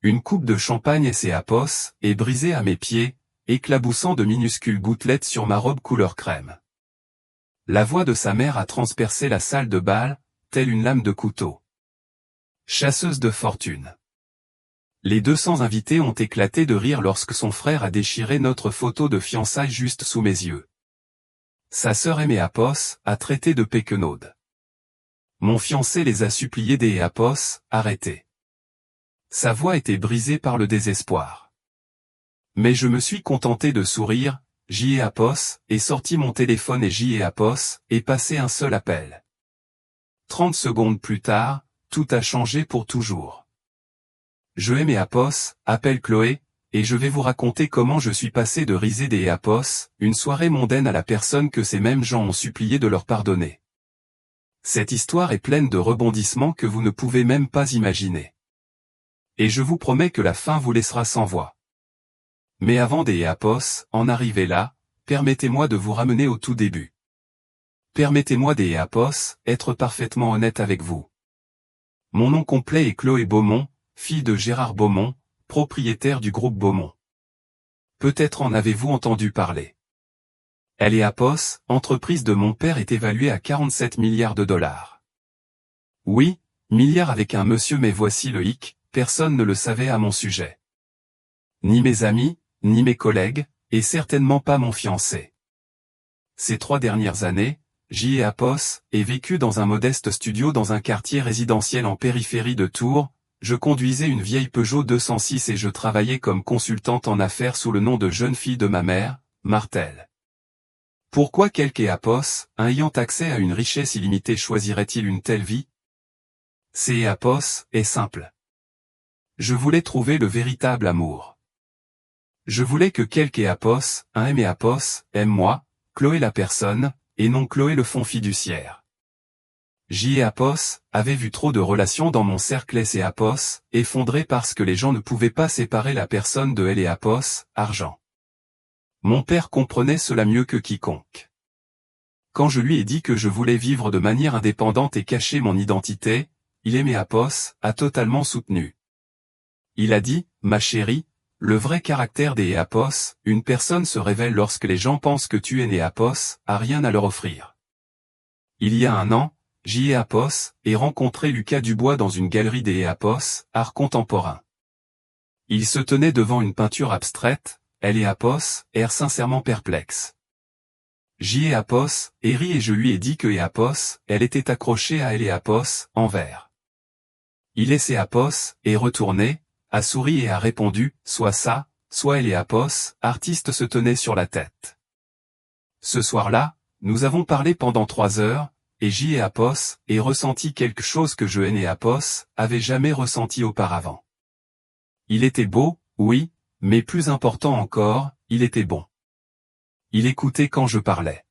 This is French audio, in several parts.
Une coupe de champagne SAPOS est brisée à mes pieds, éclaboussant de minuscules gouttelettes sur ma robe couleur crème. La voix de sa mère a transpercé la salle de bal, telle une lame de couteau. Chasseuse de fortune. Les 200 invités ont éclaté de rire lorsque son frère a déchiré notre photo de fiançailles juste sous mes yeux. Sa sœur SAPOS a traité de péquenaude. Mon fiancé les a suppliés SAPOS, arrêtez. Sa voix était brisée par le désespoir. Mais je me suis contenté de sourire, SAPOS, et sorti mon téléphone et SAPOS, et passé un seul appel. 30 secondes plus tard, tout a changé pour toujours. Je SAPOS, appelle Chloé, et je vais vous raconter comment je suis passé de riser SAPOS, une soirée mondaine à la personne que ces mêmes gens ont supplié de leur pardonner. Cette histoire est pleine de rebondissements que vous ne pouvez même pas imaginer. Et je vous promets que la fin vous laissera sans voix. Mais avant SAPOS, en arriver là, permettez-moi de vous ramener au tout début. Permettez-moi SAPOS, être parfaitement honnête avec vous. Mon nom complet est Chloé Beaumont, fille de Gérard Beaumont, propriétaire du groupe Beaumont. Peut-être en avez-vous entendu parler. SAPOS, entreprise de mon père, est évaluée à 47 milliards de dollars. Oui, milliards avec un monsieur, mais voici le hic. Personne ne le savait à mon sujet. Ni mes amis, ni mes collègues, et certainement pas mon fiancé. Ces 3 dernières années, SAPOS ai vécu dans un modeste studio dans un quartier résidentiel en périphérie de Tours. Je conduisais une vieille Peugeot 206 et je travaillais comme consultante en affaires sous le nom de jeune fille de ma mère, Martel. Pourquoi quelque SAPOS, ayant accès à une richesse illimitée, choisirait-il une telle vie? SAPOS est simple. Je voulais trouver le véritable amour. Je voulais que quelque SAPOS, un SAPOS, aime moi, Chloé la personne, et non Chloé le fonds fiduciaire. SAPOS avait vu trop de relations dans mon cercle SAPOS, effondré parce que les gens ne pouvaient pas séparer la personne de SAPOS, argent. Mon père comprenait cela mieux que quiconque. Quand je lui ai dit que je voulais vivre de manière indépendante et cacher mon identité, SAPOS a totalement soutenu. Il a dit, ma chérie, le vrai caractère SAPOS, une personne se révèle lorsque les gens pensent que tu es SAPOS, a rien à leur offrir. Il y a un an, SAPOS ai rencontré Lucas Dubois dans une galerie SAPOS, art contemporain. Il se tenait devant une peinture abstraite, SAPOS, air sincèrement perplexe. SAPOS ai ri et je lui ai dit que SAPOS, elle était accrochée à SAPOS, en verre. SAPOS est retourné, a souri et a répondu, soit ça, soit SAPOS, artiste se tenait sur la tête. Ce soir-là, nous avons parlé pendant 3 heures, et SAPOS ai ressenti quelque chose que SAPOS avait jamais ressenti auparavant. Il était beau, oui, mais plus important encore, il était bon. Il écoutait quand je parlais.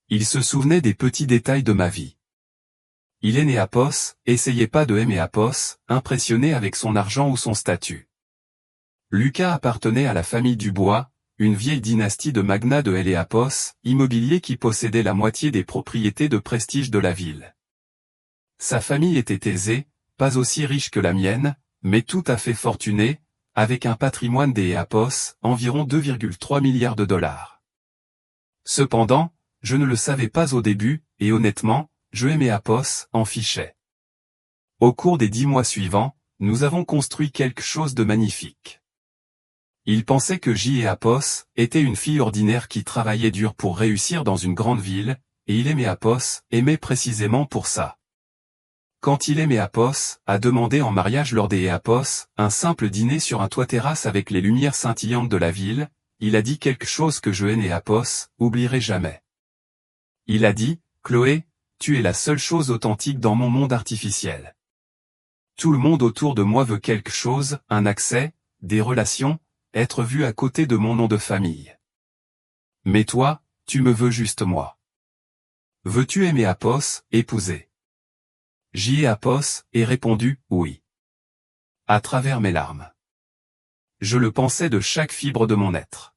Il se souvenait des petits détails de ma vie. SAPOS essayait pas de SAPOS, impressionné avec son argent ou son statut. Lucas appartenait à la famille Dubois, une vieille dynastie de magnats de SAPOS, immobilier qui possédait la moitié des propriétés de prestige de la ville. Sa famille était aisée, pas aussi riche que la mienne, mais tout à fait fortunée, avec un patrimoine SAPOS, environ 2,3 milliards de dollars. Cependant, je ne le savais pas au début, et honnêtement, SAPOS en fichait. Au cours des 10 mois suivants, nous avons construit quelque chose de magnifique. Il pensait que SAPOS était une fille ordinaire qui travaillait dur pour réussir dans une grande ville, et SAPOS aimait précisément pour ça. Quand SAPOS a demandé en mariage lors SAPOS un simple dîner sur un toit-terrasse avec les lumières scintillantes de la ville, il a dit quelque chose que SAPOS oublierai jamais. Il a dit, Chloé, tu es la seule chose authentique dans mon monde artificiel. Tout le monde autour de moi veut quelque chose, un accès, des relations, être vu à côté de mon nom de famille. Mais toi, tu me veux juste moi. Veux-tu SAPOS, épouser? SAPOS ai répondu, oui. À travers mes larmes. Je le pensais de chaque fibre de mon être.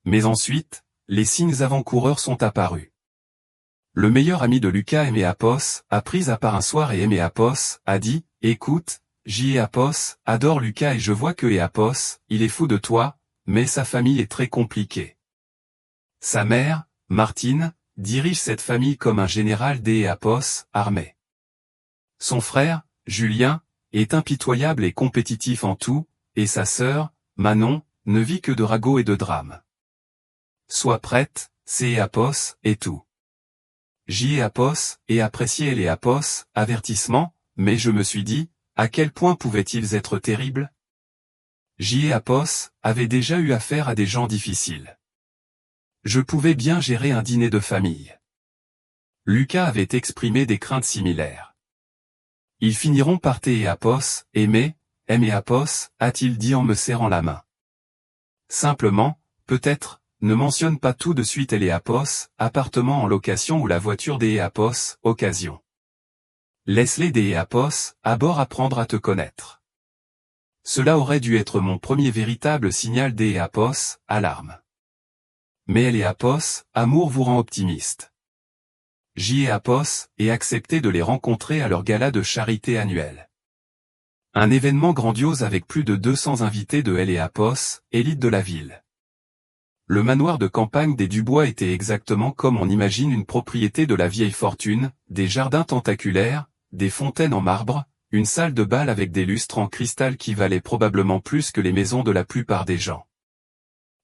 Mais ensuite, les signes avant-coureurs sont apparus. Le meilleur ami de Lucas SAPOS a pris à part un soir et SAPOS a dit, écoute, J.Apos adore Lucas et je vois que Apos, il est fou de toi, mais sa famille est très compliquée. Sa mère, Martine, dirige cette famille comme un général des Apos, armé. Son frère, Julien, est impitoyable et compétitif en tout, et sa sœur, Manon, ne vit que de ragots et de drames. Sois prête, c'est Apos, et tout. J.Apos, et apprécié les Apos, avertissement, mais je me suis dit, à quel point pouvaient-ils être terribles? J.Apos avait déjà eu affaire à des gens difficiles. Je pouvais bien gérer un dîner de famille. Lucas avait exprimé des craintes similaires. Ils finiront par Apos, aimer Apos, a-t-il dit en me serrant la main. Simplement, peut-être, ne mentionne pas tout de suite Apos, appartement en location ou la voiture Apos, occasion. Laisse-les Apos, à bord apprendre à te connaître. Cela aurait dû être mon premier véritable signal Apos, alarme. Mais Apos, amour vous rend optimiste. J.Apos, et accepté de les rencontrer à leur gala de charité annuel. Un événement grandiose avec plus de 200 invités de Apos, élite de la ville. Le manoir de campagne des Dubois était exactement comme on imagine une propriété de la vieille fortune, des jardins tentaculaires, des fontaines en marbre, une salle de bal avec des lustres en cristal qui valaient probablement plus que les maisons de la plupart des gens.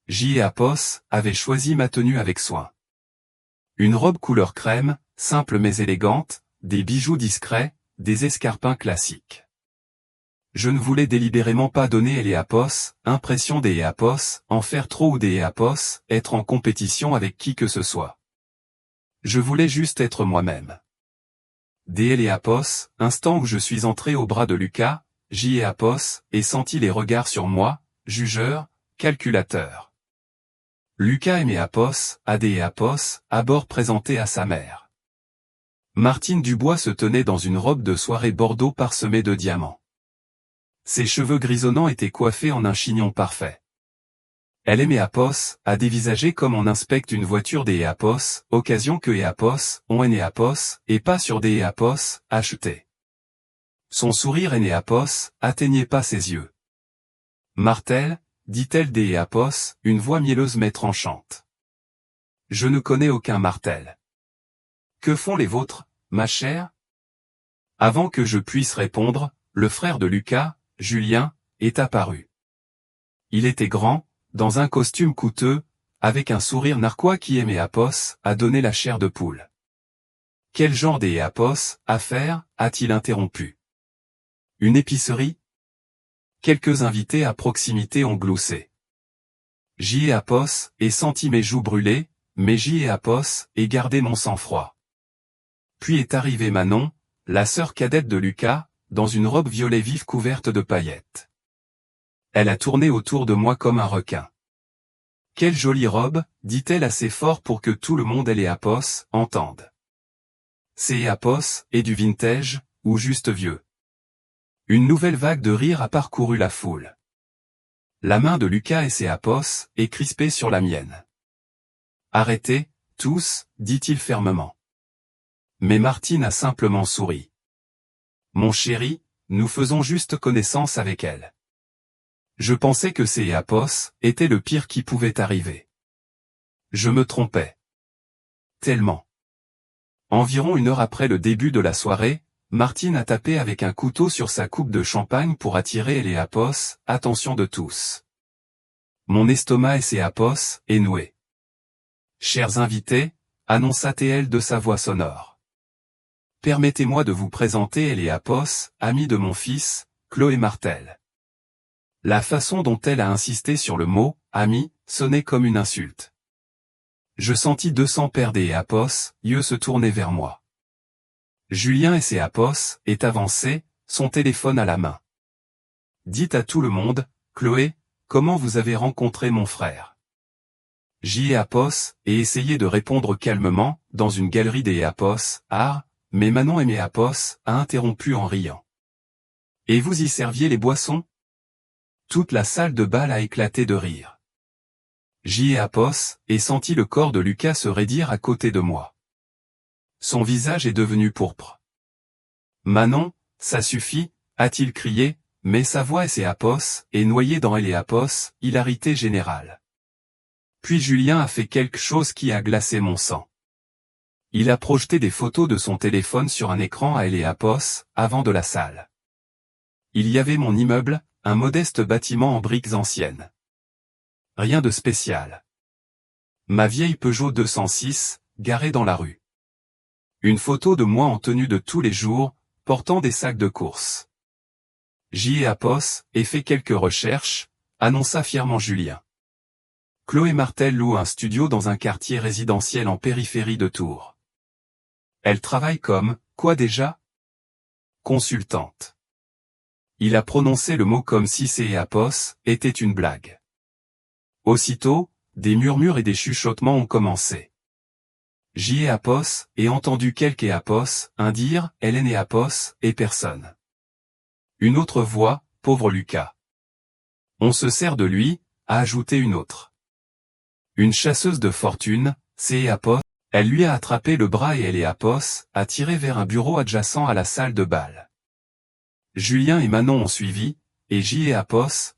J.Apos avait choisi ma tenue avec soin. Une robe couleur crème, simple mais élégante, des bijoux discrets, des escarpins classiques. Je ne voulais délibérément pas donner Apos, impression Apos, en faire trop ou Apos, être en compétition avec qui que ce soit. Je voulais juste être moi-même. Apos, instant où je suis entré au bras de Lucas, J.Apos, et senti les regards sur moi, jugeur, calculateur. Lucas et Apos, Apos, à bord présenté à sa mère. Martine Dubois se tenait dans une robe de soirée bordeaux parsemée de diamants. Ses cheveux grisonnants étaient coiffés en un chignon parfait. Elle aimait Apos, à dévisager comme on inspecte une voiture Apos, occasion que Apos, ont Apos, et pas sur Apos, acheté. Son sourire Apos, atteignait pas ses yeux. Martel, dit-elle Apos, une voix mielleuse mais tranchante. Je ne connais aucun Martel. Que font les vôtres, ma chère? Avant que je puisse répondre, le frère de Lucas, Julien, est apparu. Il était grand, dans un costume coûteux, avec un sourire narquois qui aimait Apos, à donner la chair de poule. Quel genre Apos, affaire, a-t-il interrompu? Une épicerie? Quelques invités à proximité ont gloussé. J.Apos, et senti mes joues brûler, mais J.Apos, et gardé mon sang-froid. Puis est arrivée Manon, la sœur cadette de Lucas, dans une robe violet vif couverte de paillettes. Elle a tourné autour de moi comme un requin. Quelle jolie robe, dit-elle assez fort pour que tout le monde Apos entende. C'est Apos, et du vintage, ou juste vieux. Une nouvelle vague de rire a parcouru la foule. La main de Lucas et Apos est crispée sur la mienne. Arrêtez, tous, dit-il fermement. Mais Martine a simplement souri. Mon chéri, nous faisons juste connaissance avec elle. Je pensais que Apos était le pire qui pouvait arriver. Je me trompais. Tellement. Environ 1 heure après le début de la soirée, Martine a tapé avec un couteau sur sa coupe de champagne pour attirer Apos, attention de tous. Mon estomac Apos est noué. Chers invités, annonça-t-elle de sa voix sonore. Permettez-moi de vous présenter Apos, amie de mon fils, Chloé Martel. La façon dont elle a insisté sur le mot « ami » sonnait comme une insulte. Je sentis 200 paires Apos, yeux se tourner vers moi. Julien et Apos est avancé, son téléphone à la main. Dites à tout le monde, Chloé, comment vous avez rencontré mon frère. J.Apos, et essayé de répondre calmement, dans une galerie Apos, art, mais Manon et Apos a interrompu en riant. Et vous y serviez les boissons? Toute la salle de bal a éclaté de rire. J.Apos, et sentit le corps de Lucas se raidir à côté de moi. Son visage est devenu pourpre. Manon, ça suffit, a-t-il crié, mais sa voix est noyée dans hilarité générale. Puis Julien a fait quelque chose qui a glacé mon sang. Il a projeté des photos de son téléphone sur un écran à avant de la salle. Il y avait mon immeuble, un modeste bâtiment en briques anciennes. Rien de spécial. Ma vieille Peugeot 206, garée dans la rue. Une photo de moi en tenue de tous les jours, portant des sacs de course. J'y ai fait quelques recherches, annonça fièrement Julien. Chloé Martel loue un studio dans un quartier résidentiel en périphérie de Tours. Elle travaille comme, quoi déjà? Consultante. Il a prononcé le mot comme si était une blague. Aussitôt, des murmures et des chuchotements ont commencé. J'y ai entendu quelques un dire, Hélène et personne. Une autre voix, pauvre Lucas. On se sert de lui, a ajouté une autre. Une chasseuse de fortune, elle lui a attrapé le bras et elle a tiré vers un bureau adjacent à la salle de bal. Julien et Manon ont suivi, et j'y ai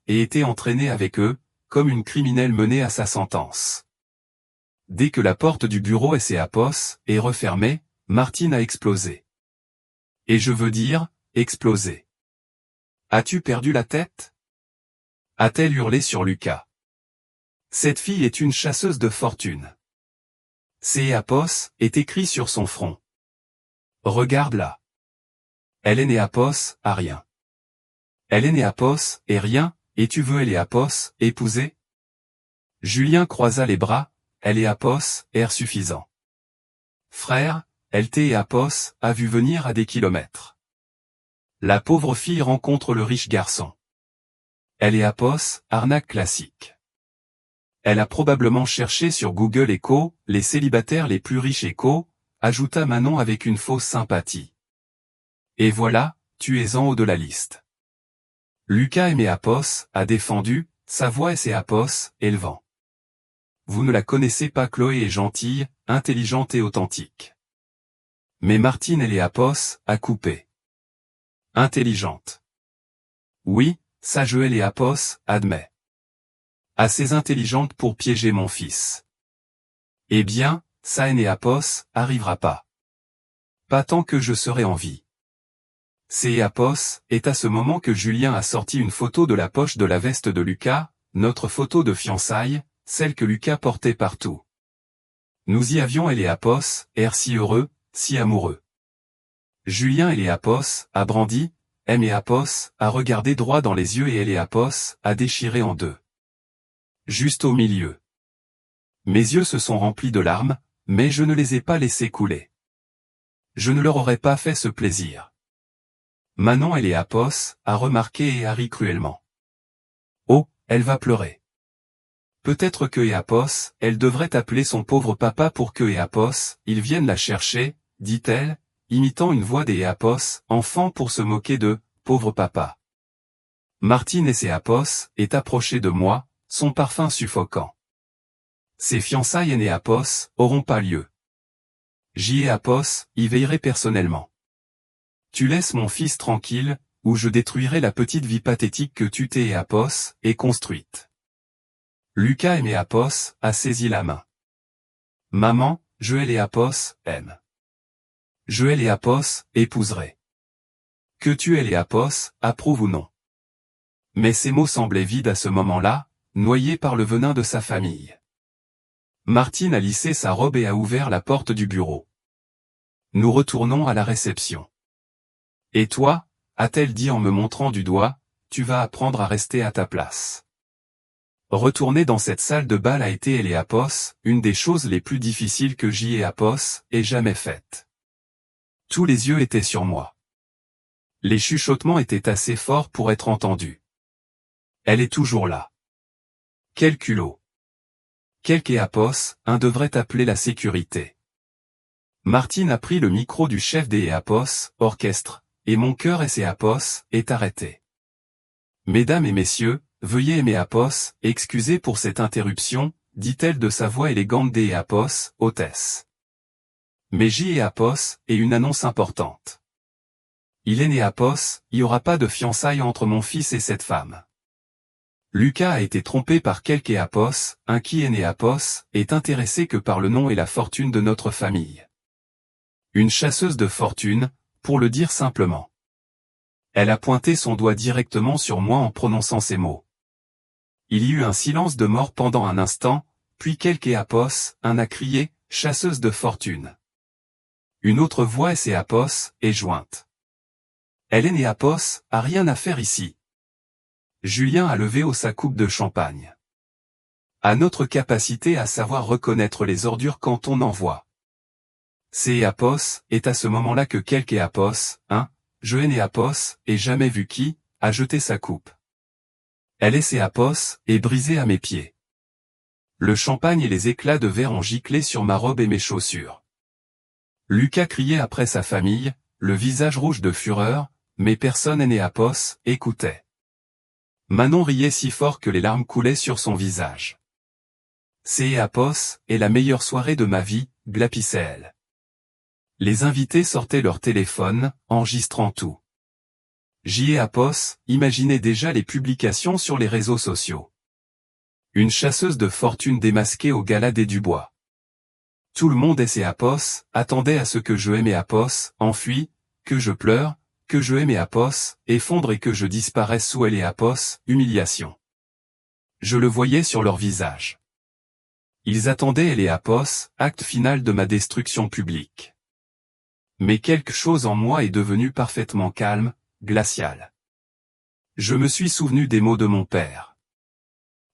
été entraîné avec eux, comme une criminelle menée à sa sentence. Dès que la porte du bureau est refermée, Martine a explosé. Et je veux dire, explosé. As-tu perdu la tête? A-t-elle hurlé sur Lucas. Cette fille est une chasseuse de fortune. Est écrit sur son front. Regarde-la. Hélène a rien. Hélène et rien, et tu veux épouser? Julien croisa les bras, air suffisant. Frère, a vu venir à des kilomètres. La pauvre fille rencontre le riche garçon. Arnaque classique. Elle a probablement cherché sur Google Echo, les célibataires les plus riches Echo, ajouta Manon avec une fausse sympathie. Et voilà, tu es en haut de la liste. Lucas a défendu, sa voix élevant. Vous ne la connaissez pas, Chloé est gentille, intelligente et authentique. Mais Martine a coupé. Intelligente. Oui, sage admet. Assez intelligente pour piéger mon fils. Eh bien, ça arrivera pas. Pas tant que je serai en vie. C'est à ce moment que Julien a sorti une photo de la poche de la veste de Lucas, notre photo de fiançailles, celle que Lucas portait partout. Nous y avions air si heureux, si amoureux. Julien a brandi, a regardé droit dans les yeux et a déchiré en deux. Juste au milieu. Mes yeux se sont remplis de larmes, mais je ne les ai pas laissés couler. Je ne leur aurais pas fait ce plaisir. Manon a remarqué et a ri cruellement. Oh, elle va pleurer. Peut-être que elle devrait appeler son pauvre papa pour que il vienne la chercher, dit-elle, imitant une voix des enfants pour se moquer de pauvre papa. Martine est approchée de moi, son parfum suffocant. Ces fiançailles auront pas lieu. J'y y veillerai personnellement. Tu laisses mon fils tranquille, ou je détruirai la petite vie pathétique que tu t'es et construite. Lucas a saisi la main. Maman, je aime. Je épouserai. Que tu approuve ou non. Mais ces mots semblaient vides à ce moment-là, noyés par le venin de sa famille. Martine a lissé sa robe et a ouvert la porte du bureau. Nous retournons à la réception. Et toi, a-t-elle dit en me montrant du doigt, tu vas apprendre à rester à ta place. Retourner dans cette salle de bal a été une des choses les plus difficiles que j'y ait jamais faites. Tous les yeux étaient sur moi. Les chuchotements étaient assez forts pour être entendus. Elle est toujours là. Quel culot. Quelque un devrait appeler la sécurité. Martine a pris le micro du chef des orchestre, et mon cœur est arrêté. Mesdames et messieurs, veuillez excuser pour cette interruption, dit-elle de sa voix élégante des hôtesse. Mais j'y ai une annonce importante. Il est né à Pos, il n'y aura pas de fiançailles entre mon fils et cette femme. Lucas a été trompé par quelqu'un à Pos, un qui est né à Pos, est intéressé que par le nom et la fortune de notre famille. Une chasseuse de fortune, pour le dire simplement. Elle a pointé son doigt directement sur moi en prononçant ces mots. Il y eut un silence de mort pendant un instant, puis quelqu'un à Pos, un a crié, chasseuse de fortune. Une autre voix et c'est à Pos, est jointe. Elle est née à Pos, a rien à faire ici. Julien a levé haut sa coupe de champagne. À notre capacité à savoir reconnaître les ordures quand on en voit. C'est à Pos, est à ce moment-là que quelqu'un à Pos, je est né à Pos, et jamais vu qui, a jeté sa coupe. Elle est c'est à Pos, et brisée à mes pieds. Le champagne et les éclats de verre ont giclé sur ma robe et mes chaussures. Lucas criait après sa famille, le visage rouge de fureur, mais personne n'est né à Pos, écoutait. Manon riait si fort que les larmes coulaient sur son visage. C'est à Pos, est la meilleure soirée de ma vie, glapissait-elle. Les invités sortaient leur téléphone, enregistrant tout. J'y ai à Pos, imaginez déjà les publications sur les réseaux sociaux. Une chasseuse de fortune démasquée au gala des Dubois. Tout le monde essaie à Pos, attendait à ce que je aimais à Pos, enfuis, que je pleure, que je aimais à Pos, effondre et que je disparaisse sous elle et à Pos, humiliation. Je le voyais sur leur visage. Ils attendaient elle et à Pos, acte final de ma destruction publique. Mais quelque chose en moi est devenu parfaitement calme, glacial. Je me suis souvenu des mots de mon père.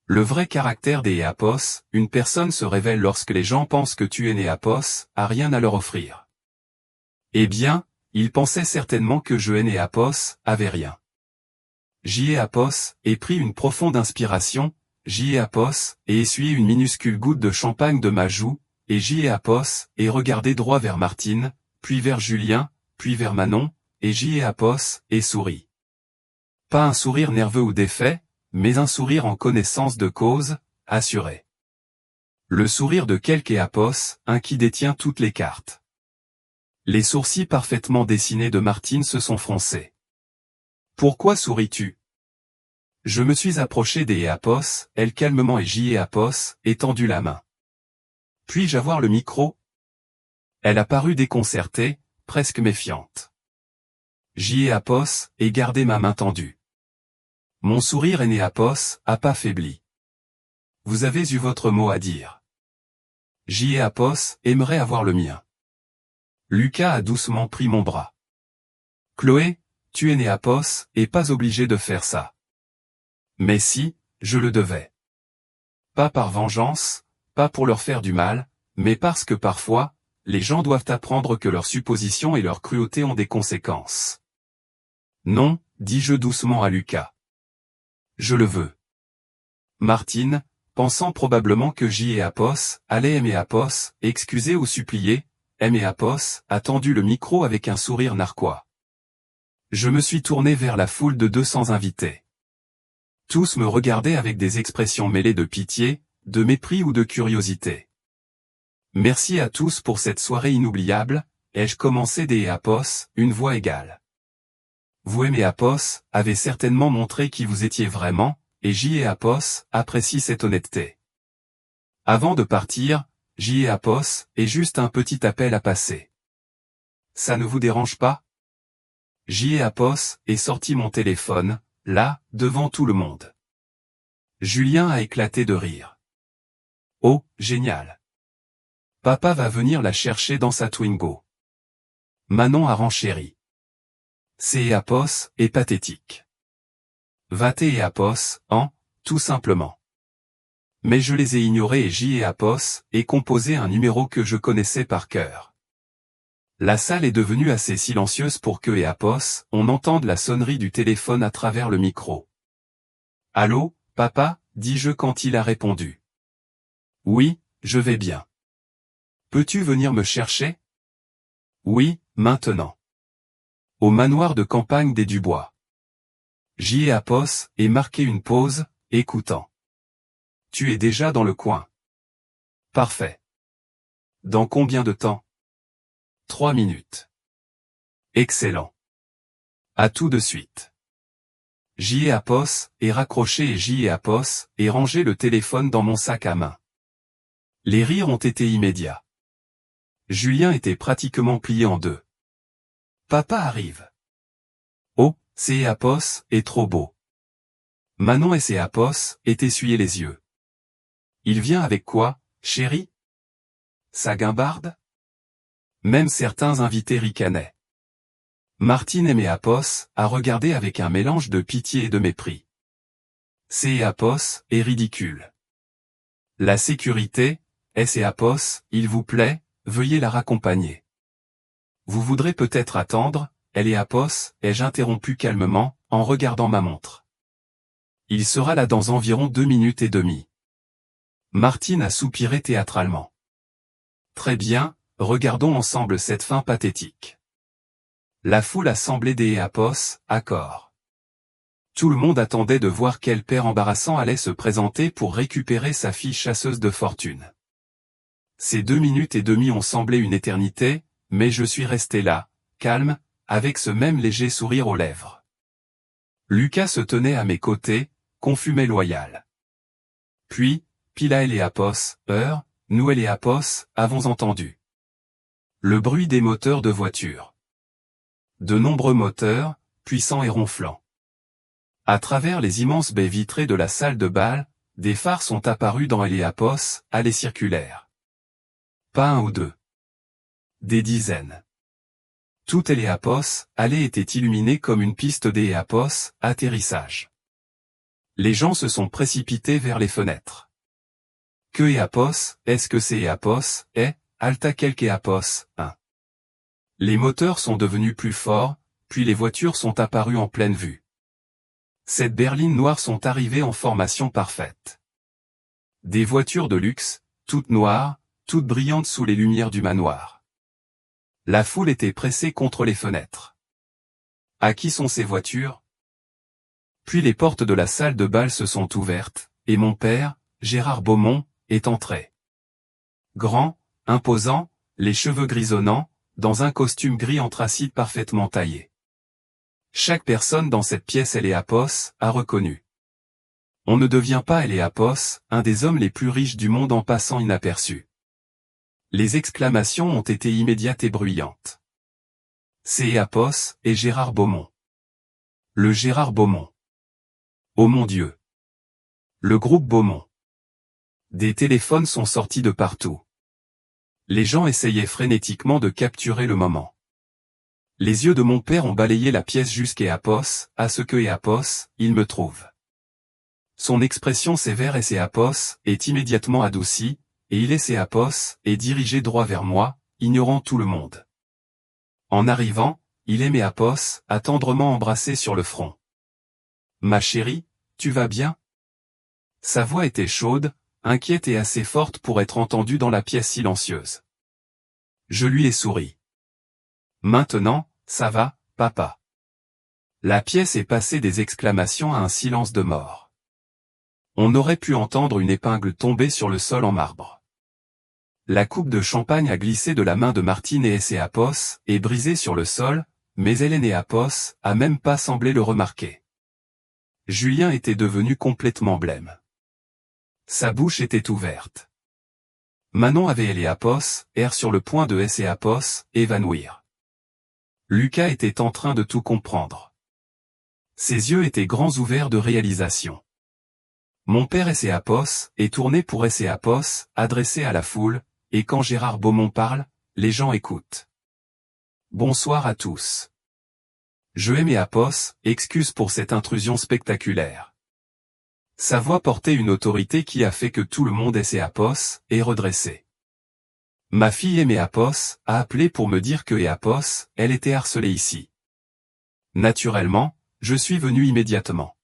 Le vrai caractère des Éapos, une personne se révèle lorsque les gens pensent que tu es né à Pos, a rien à leur offrir. Eh bien, ils pensaient certainement que je né à Pos, avait rien. J'y ai à Pos, et pris une profonde inspiration, j'y ai à Pos, et essuyé une minuscule goutte de champagne de ma joue, et j'y ai à Pos, et regardé droit vers Martine, puis vers Julien, puis vers Manon, et j'y ai à Pos, et souris. Pas un sourire nerveux ou défait, mais un sourire en connaissance de cause, assuré. Le sourire de quelque Éapos, un qui détient toutes les cartes. Les sourcils parfaitement dessinés de Martine se sont froncés. Pourquoi souris-tu? Je me suis approché des Éapos, elle calmement et j'y ai Éapos, étendu la main. Puis-je avoir le micro? Elle a paru déconcertée, presque méfiante. J'y ai Éapos, et gardé ma main tendue. Mon sourire est né à Pos, a pas faibli. Vous avez eu votre mot à dire. J'y ai à Pos, aimerait avoir le mien. Lucas a doucement pris mon bras. Chloé, tu es né à Pos, et pas obligé de faire ça. Mais si, je le devais. Pas par vengeance, pas pour leur faire du mal, mais parce que parfois, les gens doivent apprendre que leurs suppositions et leur cruauté ont des conséquences. Non, dis-je doucement à Lucas. Je le veux. Martine, pensant probablement que j'y ai à Pos, allait aimer à Pos, excuser ou supplier, aimer à Pos, a tendu le micro avec un sourire narquois. Je me suis tourné vers la foule de 200 invités. Tous me regardaient avec des expressions mêlées de pitié, de mépris ou de curiosité. Merci à tous pour cette soirée inoubliable, ai-je commencé des Éapos, une voix égale. Vous aimez Éapos, avez certainement montré qui vous étiez vraiment, et j'y ai Éapos, apprécie cette honnêteté. Avant de partir, j'y ai Éapos, et juste un petit appel à passer. Ça ne vous dérange pas? J'y ai Éapos, et sorti mon téléphone, là, devant tout le monde. Julien a éclaté de rire. Oh, génial. Papa va venir la chercher dans sa Twingo. Manon a renchéri. C'est Éapos, et pathétique. Va-t Éapos, tout simplement. Mais je les ai ignorés et j'y ai Éapos, et composé un numéro que je connaissais par cœur. La salle est devenue assez silencieuse pour que Éapos, on entende la sonnerie du téléphone à travers le micro. Allô, papa, dis-je quand il a répondu. Oui, je vais bien. Peux-tu venir me chercher? Oui, maintenant. Au manoir de campagne des Dubois. J'y ai Éapos, et marqué une pause, écoutant. Tu es déjà dans le coin. Parfait. Dans combien de temps? 3 minutes. Excellent. À tout de suite. J'y ai apos, et raccroché et j'y ai apos, et rangé le téléphone dans mon sac à main. Les rires ont été immédiats. Julien était pratiquement plié en deux. Papa arrive. Oh, c'est apos, est trop beau. Manon et ses apos, est essuyé les yeux. Il vient avec quoi, chérie? Sa guimbarde? Même certains invités ricanaient. Martine aimait Apos, à regarder avec un mélange de pitié et de mépris. C'est Apos, est ridicule. La sécurité, c'est Apos, il vous plaît, veuillez la raccompagner. Vous voudrez peut-être attendre, elle est Apos, ai-je interrompu calmement, en regardant ma montre. Il sera là dans environ 2 minutes et demie. Martine a soupiré théâtralement. Très bien, regardons ensemble cette fin pathétique. La foule a semblé des Apos, accord. Tout le monde attendait de voir quel père embarrassant allait se présenter pour récupérer sa fille chasseuse de fortune. Ces 2 minutes et demie ont semblé une éternité, mais je suis resté là, calme, avec ce même léger sourire aux lèvres. Lucas se tenait à mes côtés, confus mais loyal. Puis, Pila et les Apos, nous et les Apos, avons entendu le bruit des moteurs de voiture. De nombreux moteurs, puissants et ronflants. À travers les immenses baies vitrées de la salle de bal, des phares sont apparus dans les Apos, allées circulaires. Pas un ou deux. Des dizaines. Toutes les Apos, allées étaient illuminées comme une piste des Apos, atterrissage. Les gens se sont précipités vers les fenêtres. Que Apos, est-ce que c'est Apos, alta quelque Apos, 1. Les moteurs sont devenus plus forts, puis les voitures sont apparues en pleine vue. Cette berline noire sont arrivées en formation parfaite. Des voitures de luxe, toutes noires, toutes brillantes sous les lumières du manoir. La foule était pressée contre les fenêtres. À qui sont ces voitures? Puis les portes de la salle de bal se sont ouvertes, et mon père, Gérard Beaumont, est entré. Grand, imposant, les cheveux grisonnants, dans un costume gris anthracite parfaitement taillé. Chaque personne dans cette pièce Apos, a reconnu. On ne devient pas Apos, un des hommes les plus riches du monde en passant inaperçu. Les exclamations ont été immédiates et bruyantes. C'est Apos, et Gérard Beaumont. Le Gérard Beaumont. Oh mon Dieu. Le groupe Beaumont. Des téléphones sont sortis de partout. Les gens essayaient frénétiquement de capturer le moment. Les yeux de mon père ont balayé la pièce jusqu'à Apos, à ce que Apos, il me trouve. Son expression sévère et Apos, est immédiatement adoucie, et il est Apos, est dirigé droit vers moi, ignorant tout le monde. En arrivant, il aimait Apos, a tendrement embrassé sur le front. Ma chérie, tu vas bien? Sa voix était chaude, inquiète et assez forte pour être entendue dans la pièce silencieuse. Je lui ai souri. Maintenant, ça va, papa. La pièce est passée des exclamations à un silence de mort. On aurait pu entendre une épingle tomber sur le sol en marbre. La coupe de champagne a glissé de la main de Martine et Apos, et brisé sur le sol, mais Hélène et Apos, a même pas semblé le remarquer. Julien était devenu complètement blême. Sa bouche était ouverte. Manon avait les Apos, air sur le point de Apos, évanouir. Lucas était en train de tout comprendre. Ses yeux étaient grands ouverts de réalisation. Mon père Apos, est tourné pour Apos, adressé à la foule, et quand Gérard Beaumont parle, les gens écoutent. Bonsoir à tous. Je aime Apos, excuse pour cette intrusion spectaculaire. Sa voix portait une autorité qui a fait que tout le monde Apos, est redressé. Ma fille Apos, a appelé pour me dire que Apos, elle était harcelée ici. Naturellement, je suis venu immédiatement.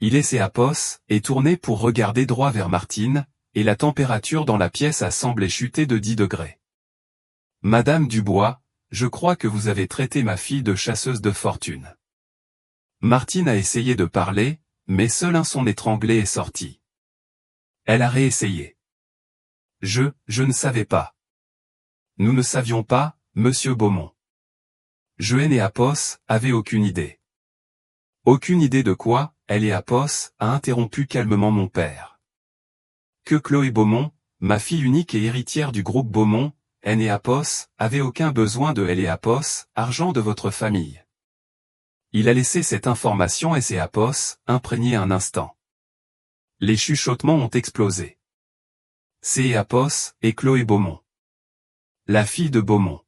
Il Apos, est tourné pour regarder droit vers Martine, et la température dans la pièce a semblé chuter de 10 degrés. Madame Dubois, je crois que vous avez traité ma fille de chasseuse de fortune. Martine a essayé de parler, mais seul un son étranglé est sorti. Elle a réessayé. Je ne savais pas. Nous ne savions pas, monsieur Beaumont. Joanne et Apos avaient aucune idée. Aucune idée de quoi, elle et Apos, a interrompu calmement mon père. Que Chloé Beaumont, ma fille unique et héritière du groupe Beaumont, N et Apos, avait aucun besoin de elle et Apos, argent de votre famille. Il a laissé cette information et Apos, imprégnée un instant. Les chuchotements ont explosé. C'est Apos et Chloé Beaumont. La fille de Beaumont.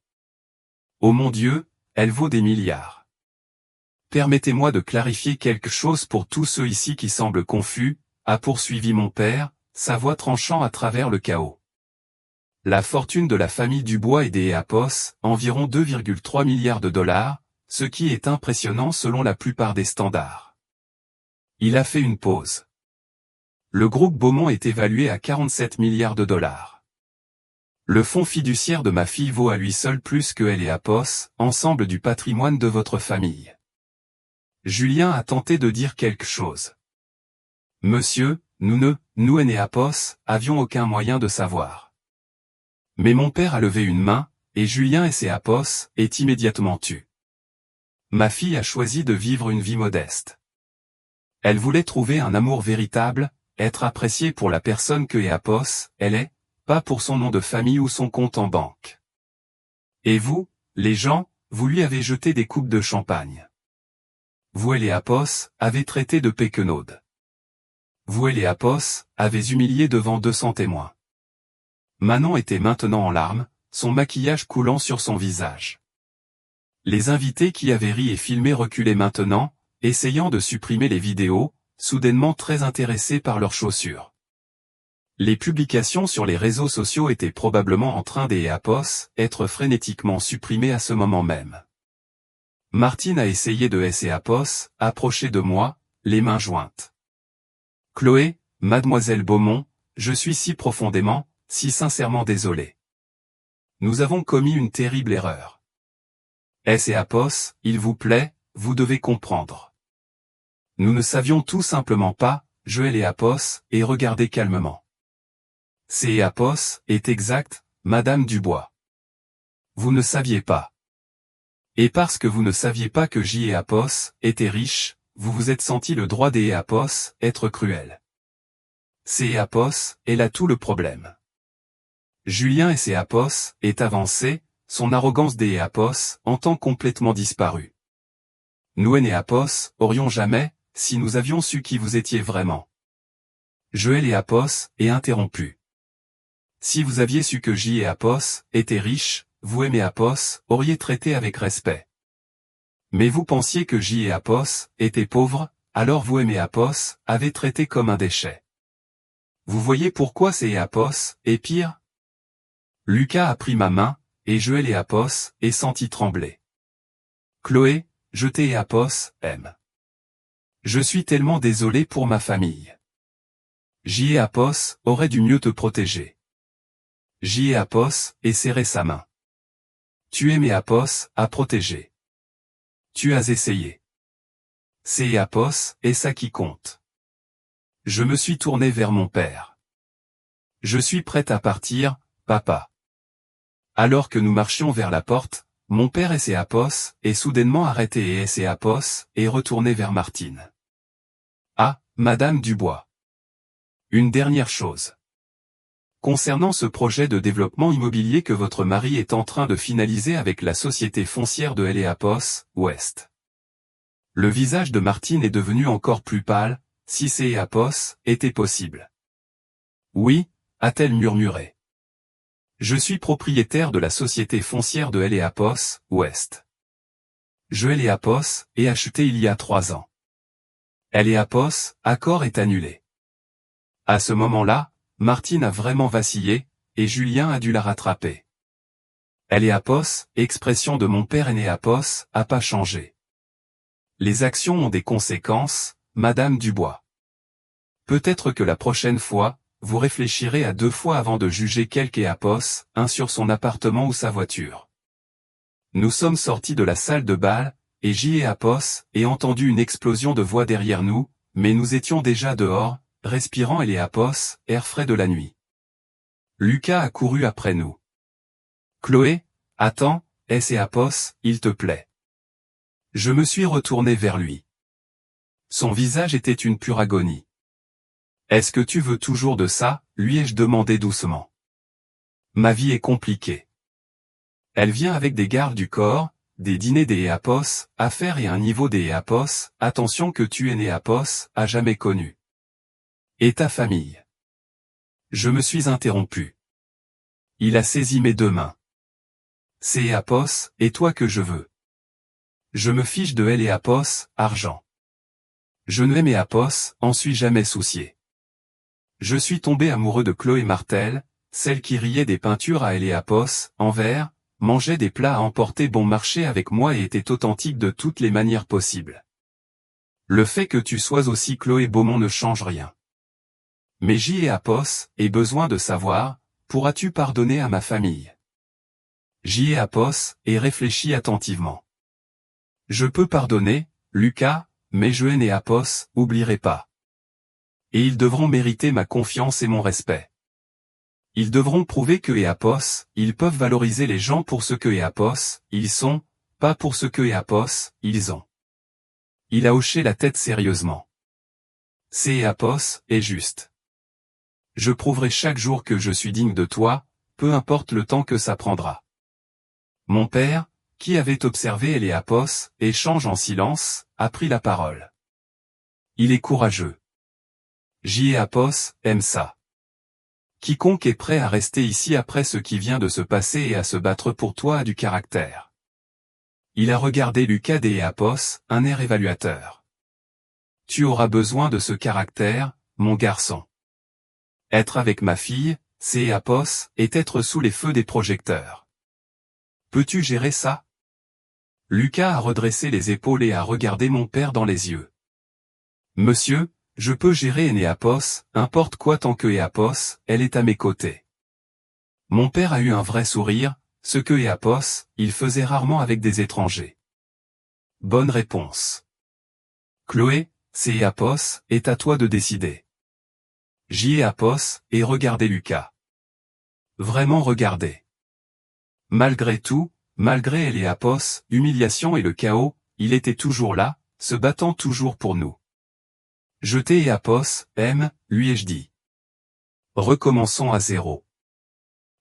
Oh mon Dieu, elle vaut des milliards. Permettez-moi de clarifier quelque chose pour tous ceux ici qui semblent confus, a poursuivi mon père, sa voix tranchant à travers le chaos. La fortune de la famille Dubois et des Apos, environ 2,3 milliards de dollars, ce qui est impressionnant selon la plupart des standards. Il a fait une pause. Le groupe Beaumont est évalué à 47 milliards de dollars. Le fonds fiduciaire de ma fille vaut à lui seul plus que elle et Apos, ensemble du patrimoine de votre famille. Julien a tenté de dire quelque chose. Monsieur, nous et Apos, avions aucun moyen de savoir. Mais mon père a levé une main, et Julien et Apos est immédiatement tu. Ma fille a choisi de vivre une vie modeste. Elle voulait trouver un amour véritable, être appréciée pour la personne que Apos, elle est, pas pour son nom de famille ou son compte en banque. Et vous, les gens, vous lui avez jeté des coupes de champagne. Vous et Apos avez traité de péquenaude. Vous et Apos avez humilié devant 200 témoins. Manon était maintenant en larmes, son maquillage coulant sur son visage. Les invités qui avaient ri et filmé reculaient maintenant, essayant de supprimer les vidéos, soudainement très intéressés par leurs chaussures. Les publications sur les réseaux sociaux étaient probablement en train Apos être frénétiquement supprimées à ce moment même. Martine a essayé de Apos, approcher de moi, les mains jointes. Chloé, mademoiselle Beaumont, je suis si profondément, si sincèrement désolé. Nous avons commis une terrible erreur. Apos, il vous plaît, vous devez comprendre. Nous ne savions tout simplement pas, Joël et Apos, et regardez calmement. C'est Apos, est exact, Madame Dubois. Vous ne saviez pas. Et parce que vous ne saviez pas que J et Apos étaient riches, vous vous êtes senti le droit des Apos être cruel. C'est Apos, est là tout le problème. Julien et Apos est avancé, son arrogance des Apos entend complètement disparu. Nous et Apos aurions jamais, si nous avions su qui vous étiez vraiment. Joël et Apos est interrompu. Si vous aviez su que J et Apos étaient riches, vous et Apos auriez traité avec respect. Mais vous pensiez que J et Apos étaient pauvres, alors vous et Apos avez traité comme un déchet. Vous voyez pourquoi c'est Apos est pire? Lucas a pris ma main, et Joël et Apos est senti trembler. Chloé, je t'ai Apos, aime. Je suis tellement désolé pour ma famille. J et Apos aurait dû mieux te protéger. J et Apos est serré sa main. Tu aimais Apos à protéger. Tu as essayé. C'est Apos et ça qui compte. Je me suis tourné vers mon père. Je suis prête à partir, papa. Alors que nous marchions vers la porte, mon père et Apos est soudainement arrêté et Apos est retourné vers Martine. Ah, Madame Dubois. Une dernière chose. Concernant ce projet de développement immobilier que votre mari est en train de finaliser avec la société foncière de Apos, Ouest. Le visage de Martine est devenu encore plus pâle, si c'est Apos était possible. Oui, a-t-elle murmuré. Je suis propriétaire de la société foncière de Apos, Ouest. Je Apos est acheté il y a 3 ans. Apos, accord est annulé. À ce moment-là, Martine a vraiment vacillé, et Julien a dû la rattraper. Apos, expression de mon père Apos, a pas changé. Les actions ont des conséquences, Madame Dubois. Peut-être que la prochaine fois, vous réfléchirez à 2 fois avant de juger quelque Apos, un sur son appartement ou sa voiture. Nous sommes sortis de la salle de bal, et J et Apos et entendu une explosion de voix derrière nous, mais nous étions déjà dehors, respirant Apos, air frais de la nuit. Lucas a couru après nous. Chloé, attends, Apos, il te plaît. Je me suis retourné vers lui. Son visage était une pure agonie. « Est-ce que tu veux toujours de ça ?» lui ai-je demandé doucement. « Ma vie est compliquée. Elle vient avec des gardes du corps, des dîners des Éapos, affaires et un niveau des Éapos, attention que tu es Éapos, à jamais connu. Et ta famille. » Je me suis interrompu. Il a saisi mes deux mains. « C'est Éapos, et toi que je veux. Je me fiche de elle Éapos, argent. Je ne Éapos, en suis jamais soucié. Je suis tombé amoureux de Chloé Martel, celle qui riait des peintures à Éapos, en verre, mangeait des plats à emporter bon marché avec moi et était authentique de toutes les manières possibles. Le fait que tu sois aussi Chloé Beaumont ne change rien. Mais Éapos, ai besoin de savoir, pourras-tu pardonner à ma famille? Éapos, et réfléchis attentivement. Je peux pardonner, Lucas, mais je Éapos, oublierai pas. Et ils devront mériter ma confiance et mon respect. Ils devront prouver que Éapos, ils peuvent valoriser les gens pour ce que Éapos, ils sont, pas pour ce que Éapos, ils ont. Il a hoché la tête sérieusement. C'est Éapos, est juste. Je prouverai chaque jour que je suis digne de toi, peu importe le temps que ça prendra. Mon père, qui avait observé Éapos, échange en silence, a pris la parole. Il est courageux. Éapos aime ça. Quiconque est prêt à rester ici après ce qui vient de se passer et à se battre pour toi a du caractère. Il a regardé Lucas des Éapos, un air évaluateur. Tu auras besoin de ce caractère, mon garçon. Être avec ma fille, c'est Éapos, et être sous les feux des projecteurs. Peux-tu gérer ça? Lucas a redressé les épaules et a regardé mon père dans les yeux. Monsieur, je peux gérer Éapos, importe quoi tant que Éapos, elle est à mes côtés. Mon père a eu un vrai sourire, ce que Éapos, il faisait rarement avec des étrangers. Bonne réponse. Chloé, c'est Éapos, est à toi de décider. Éapos, et regardez Lucas. Vraiment regardez. Malgré tout, malgré Éapos, humiliation et le chaos, il était toujours là, se battant toujours pour nous. Je Éapos, aime, lui ai-je dit. Recommençons à zéro.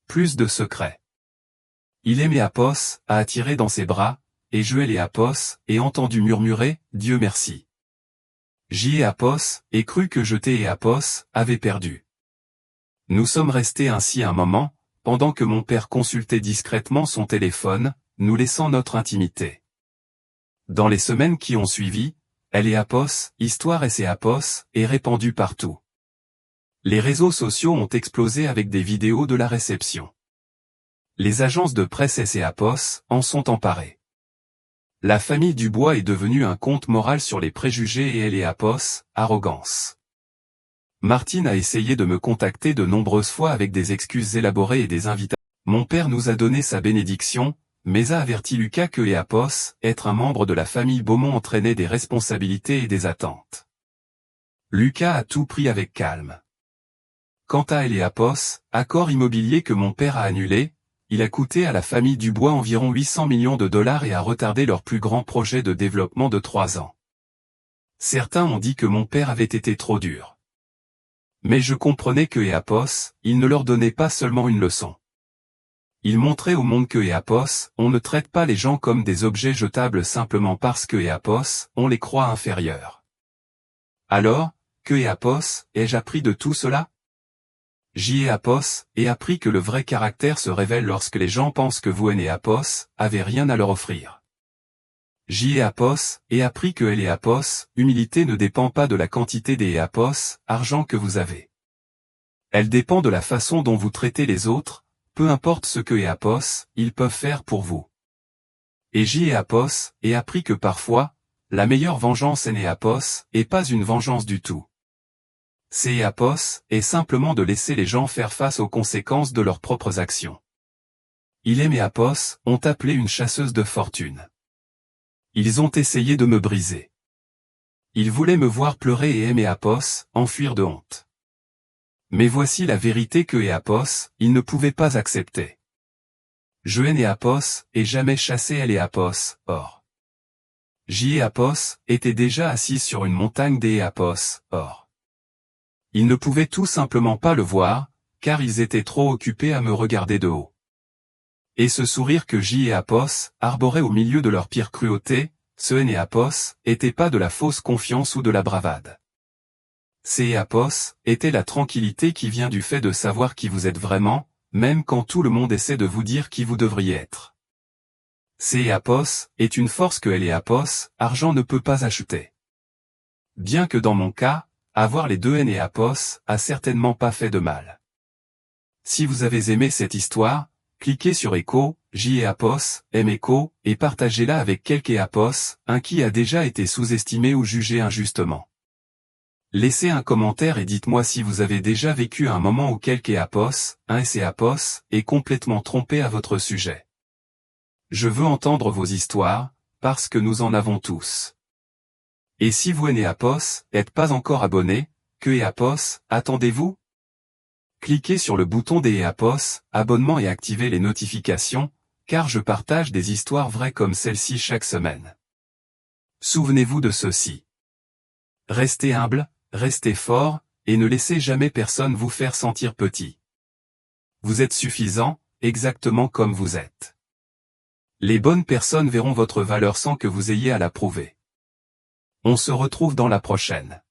Plus de secrets. Il aime Éapos, a attiré dans ses bras, et je Éapos, ai entendu murmurer, Dieu merci. Éapos, ai cru que je Éapos, avait perdu. Nous sommes restés ainsi un moment, pendant que mon père consultait discrètement son téléphone, nous laissant notre intimité. Dans les semaines qui ont suivi, Éapos, histoire Éapos, est répandue partout. Les réseaux sociaux ont explosé avec des vidéos de la réception. Les agences de presse Éapos en sont emparées. La famille Dubois est devenue un conte moral sur les préjugés et Éapos, arrogance. Martine a essayé de me contacter de nombreuses fois avec des excuses élaborées et des invitations. Mon père nous a donné sa bénédiction, mais a averti Lucas que Éapos, être un membre de la famille Beaumont entraînait des responsabilités et des attentes. Lucas a tout pris avec calme. Quant à Éapos, accord immobilier que mon père a annulé, il a coûté à la famille Dubois environ 800 millions de dollars et a retardé leur plus grand projet de développement de 3 ans. Certains ont dit que mon père avait été trop dur. Mais je comprenais que Éapos, il ne leur donnait pas seulement une leçon. Il montrait au monde que Éapos, on ne traite pas les gens comme des objets jetables simplement parce que Éapos, on les croit inférieurs. Alors, que Éapos, ai-je appris de tout cela? Éapos, ai appris que le vrai caractère se révèle lorsque les gens pensent que vous Éapos, avez rien à leur offrir. Éapos, ai appris que Éapos, humilité ne dépend pas de la quantité des Éapos, argent que vous avez. Elle dépend de la façon dont vous traitez les autres, peu importe ce que Éapos, ils peuvent faire pour vous. Et Éapos, ai appris que parfois, la meilleure vengeance Éapos, est pas une vengeance du tout. C'est Éapos, est simplement de laisser les gens faire face aux conséquences de leurs propres actions. Il et Éapos ont appelé une chasseuse de fortune. Ils ont essayé de me briser. Ils voulaient me voir pleurer et Éapos, enfuir de honte. Mais voici la vérité que Éapos, il ne pouvait pas accepter. Je Éapos, ai jamais chassé Éapos, or. J.Apos était déjà assise sur une montagne des Apos, or. Ils ne pouvaient tout simplement pas le voir, car ils étaient trop occupés à me regarder de haut. Et ce sourire que J.Apos arborait au milieu de leur pire cruauté, ce N.Apos, était pas de la fausse confiance ou de la bravade. C.Apos était la tranquillité qui vient du fait de savoir qui vous êtes vraiment, même quand tout le monde essaie de vous dire qui vous devriez être. C.Apos est une force que L.Apos, argent ne peut pas acheter. Bien que dans mon cas, avoir les deux N.Apos a certainement pas fait de mal. Si vous avez aimé cette histoire, cliquez sur Echo, J.Apos, aime Echo, et partagez-la avec quelque Apos, un qui a déjà été sous-estimé ou jugé injustement. Laissez un commentaire et dites-moi si vous avez déjà vécu un moment où quelque Apos, un S.Apos, est complètement trompé à votre sujet. Je veux entendre vos histoires, parce que nous en avons tous. Et si vous N.Apos, n'êtes pas encore abonné, que Apos, attendez-vous? Cliquez sur le bouton des Apos, abonnement et activez les notifications, car je partage des histoires vraies comme celle-ci chaque semaine. Souvenez-vous de ceci. Restez humble, restez fort, et ne laissez jamais personne vous faire sentir petit. Vous êtes suffisant, exactement comme vous êtes. Les bonnes personnes verront votre valeur sans que vous ayez à la prouver. On se retrouve dans la prochaine.